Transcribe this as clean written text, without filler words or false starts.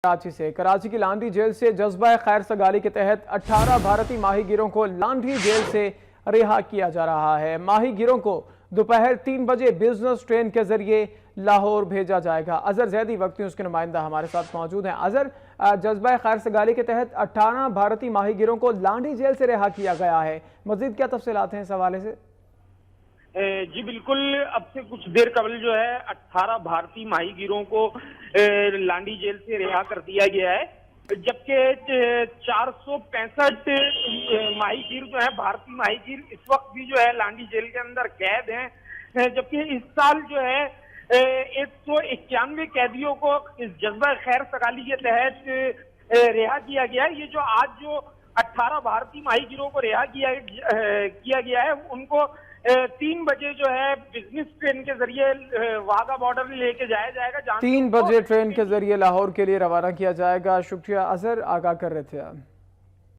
کراچی سے کراچی کی لانڈھی جیل سے جذبہ خیر سگالی کے تحت 18 بھارتی ماہی گیروں کو لانڈھی جیل سے رہا کیا جا رہا ہے۔ ماہی گیروں کو دوپہر 3 بجے بزنس ٹرین کے ذریعے لاہور بھیجا جائے گا۔ اظہر زیدی وقتی اس کے نمائندہ ہمارے ساتھ موجود ہیں۔ اظہر، جذبہ خیر سگالی کے تحت 18 بھارتی ماہی گیروں کو لانڈھی جیل سے رہا کیا گیا ہے، مزید کیا تفصیلات ہیں اس حوالے سے؟ جی بالکل، اب سے کچھ دیر قبل جو ہے 18 بھارتی ماہی گیروں کو لانڈھی جیل سے رہا کر دیا گیا ہے، جبکہ 465 ماہی گیر جو ہے بھارتی ماہی گیر اس وقت بھی جو ہے لانڈھی جیل کے اندر قید ہیں، جبکہ اس سال جو ہے 191 قیدیوں کو جذبہ خیر سگالی کے تحت رہا کیا گیا ہے۔ یہ جو آج 18 بھارتی ماہی گیروں کو رہا کیا گیا ہے، ان کو 3 بجے جو ہے بزنس ٹرین کے ذریعے واگا بارڈر لے کے جایا جائے گا۔ 3 بجے ٹرین کے ذریعے لاہور کے لیے روانہ کیا جائے گا۔ شکریہ اظہر، آگاہ کر رہے تھے آپ۔